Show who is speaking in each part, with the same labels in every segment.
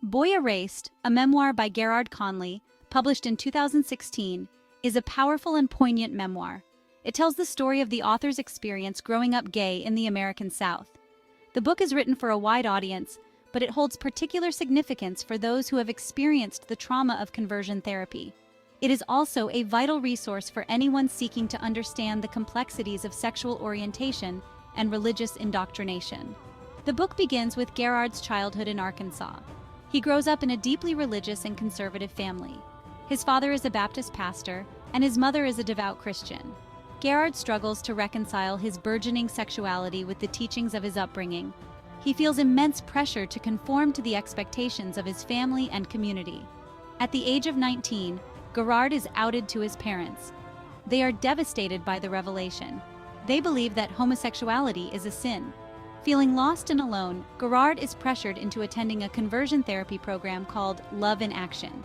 Speaker 1: Boy Erased, a memoir by Garrard Conley, published in 2016, is a powerful and poignant memoir. It tells the story of the author's experience growing up gay in the American South. The book is written for a wide audience, but it holds particular significance for those who have experienced the trauma of conversion therapy. It is also a vital resource for anyone seeking to understand the complexities of sexual orientation and religious indoctrination. The book begins with Garrard's childhood in Arkansas. He grows up in a deeply religious and conservative family. His father is a Baptist pastor, and his mother is a devout Christian. Garrard struggles to reconcile his burgeoning sexuality with the teachings of his upbringing. He feels immense pressure to conform to the expectations of his family and community. At the age of 19, Garrard is outed to his parents. They are devastated by the revelation. They believe that homosexuality is a sin. Feeling lost and alone, Garrard is pressured into attending a conversion therapy program called Love in Action.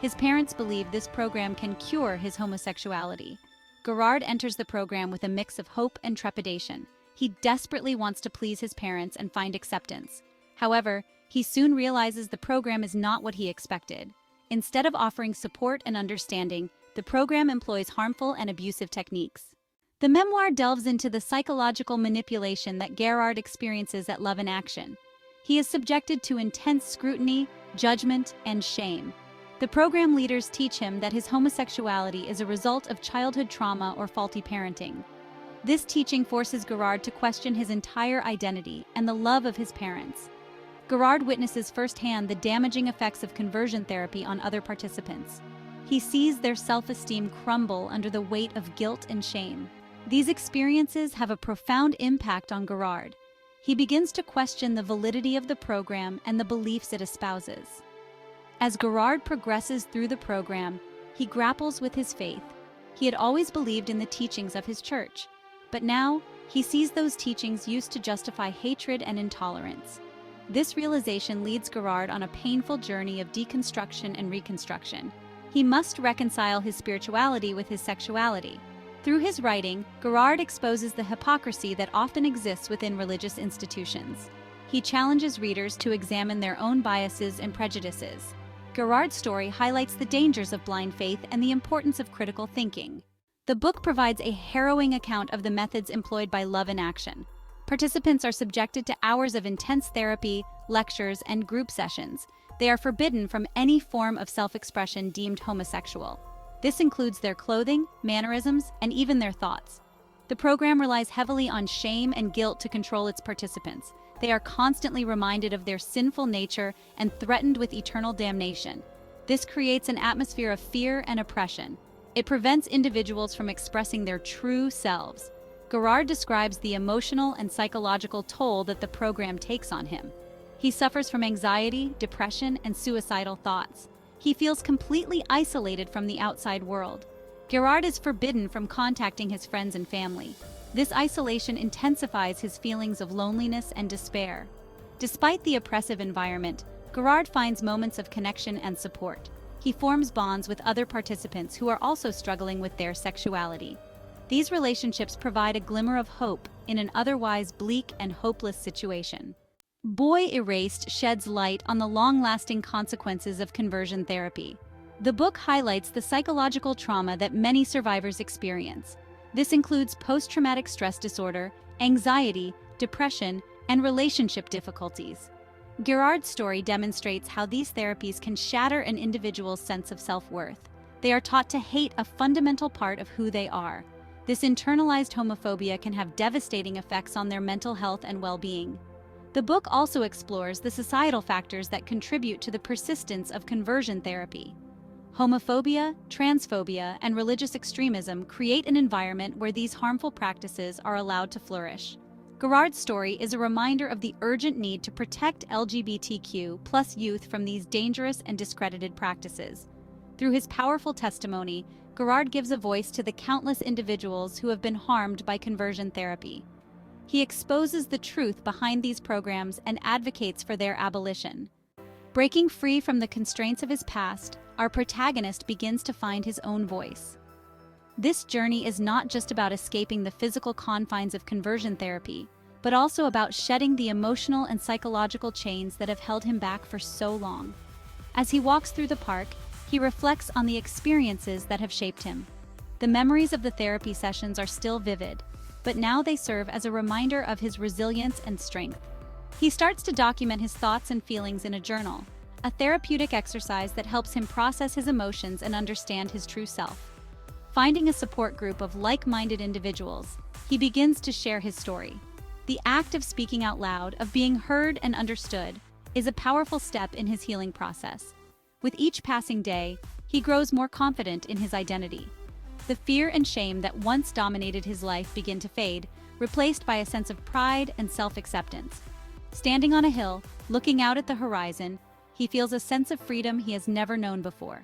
Speaker 1: His parents believe this program can cure his homosexuality. Garrard enters the program with a mix of hope and trepidation. He desperately wants to please his parents and find acceptance. However, he soon realizes the program is not what he expected. Instead of offering support and understanding, the program employs harmful and abusive techniques. The memoir delves into the psychological manipulation that Garrard experiences at Love in Action. He is subjected to intense scrutiny, judgment, and shame. The program leaders teach him that his homosexuality is a result of childhood trauma or faulty parenting. This teaching forces Garrard to question his entire identity and the love of his parents. Garrard witnesses firsthand the damaging effects of conversion therapy on other participants. He sees their self-esteem crumble under the weight of guilt and shame. These experiences have a profound impact on Garrard. He begins to question the validity of the program and the beliefs it espouses. As Garrard progresses through the program, he grapples with his faith. He had always believed in the teachings of his church, but now he sees those teachings used to justify hatred and intolerance. This realization leads Garrard on a painful journey of deconstruction and reconstruction. He must reconcile his spirituality with his sexuality. Through his writing, Garrard exposes the hypocrisy that often exists within religious institutions. He challenges readers to examine their own biases and prejudices. Garrard's story highlights the dangers of blind faith and the importance of critical thinking. The book provides a harrowing account of the methods employed by Love in Action. Participants are subjected to hours of intense therapy, lectures, and group sessions. They are forbidden from any form of self-expression deemed homosexual. This includes their clothing, mannerisms, and even their thoughts. The program relies heavily on shame and guilt to control its participants. They are constantly reminded of their sinful nature and threatened with eternal damnation. This creates an atmosphere of fear and oppression. It prevents individuals from expressing their true selves. Garrard describes the emotional and psychological toll that the program takes on him. He suffers from anxiety, depression, and suicidal thoughts. He feels completely isolated from the outside world. Garrard is forbidden from contacting his friends and family. This isolation intensifies his feelings of loneliness and despair. Despite the oppressive environment, Garrard finds moments of connection and support. He forms bonds with other participants who are also struggling with their sexuality. These relationships provide a glimmer of hope in an otherwise bleak and hopeless situation. Boy Erased sheds light on the long-lasting consequences of conversion therapy. The book highlights the psychological trauma that many survivors experience. This includes post-traumatic stress disorder, anxiety, depression, and relationship difficulties. Garrard's story demonstrates how these therapies can shatter an individual's sense of self-worth. They are taught to hate a fundamental part of who they are. This internalized homophobia can have devastating effects on their mental health and well-being. The book also explores the societal factors that contribute to the persistence of conversion therapy. Homophobia, transphobia, and religious extremism create an environment where these harmful practices are allowed to flourish. Garrard's story is a reminder of the urgent need to protect LGBTQ+ youth from these dangerous and discredited practices. Through his powerful testimony, Garrard gives a voice to the countless individuals who have been harmed by conversion therapy. He exposes the truth behind these programs and advocates for their abolition. Breaking free from the constraints of his past, our protagonist begins to find his own voice. This journey is not just about escaping the physical confines of conversion therapy, but also about shedding the emotional and psychological chains that have held him back for so long. As he walks through the park, he reflects on the experiences that have shaped him. The memories of the therapy sessions are still vivid, but now they serve as a reminder of his resilience and strength. He starts to document his thoughts and feelings in a journal, a therapeutic exercise that helps him process his emotions and understand his true self. Finding a support group of like-minded individuals, he begins to share his story. The act of speaking out loud, of being heard and understood, is a powerful step in his healing process. With each passing day, he grows more confident in his identity. The fear and shame that once dominated his life begin to fade, replaced by a sense of pride and self-acceptance. Standing on a hill, looking out at the horizon, he feels a sense of freedom he has never known before.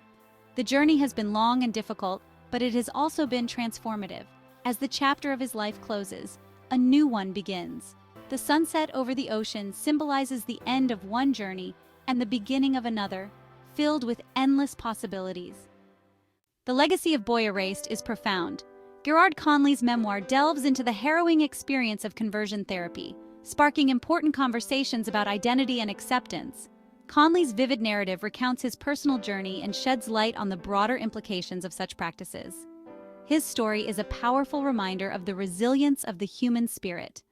Speaker 1: The journey has been long and difficult, but it has also been transformative. As the chapter of his life closes, a new one begins. The sunset over the ocean symbolizes the end of one journey and the beginning of another, filled with endless possibilities. The legacy of Boy Erased is profound. Garrard Conley's memoir delves into the harrowing experience of conversion therapy, sparking important conversations about identity and acceptance. Conley's vivid narrative recounts his personal journey and sheds light on the broader implications of such practices. His story is a powerful reminder of the resilience of the human spirit.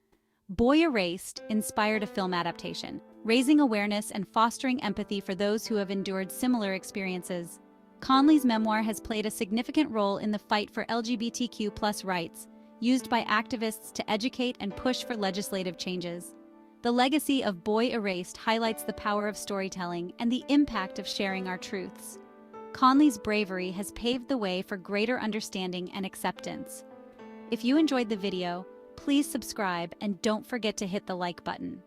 Speaker 1: Boy Erased inspired a film adaptation, raising awareness and fostering empathy for those who have endured similar experiences. Conley's memoir has played a significant role in the fight for LGBTQ+ rights, used by activists to educate and push for legislative changes. The legacy of Boy Erased highlights the power of storytelling and the impact of sharing our truths. Conley's bravery has paved the way for greater understanding and acceptance. If you enjoyed the video, please subscribe and don't forget to hit the like button.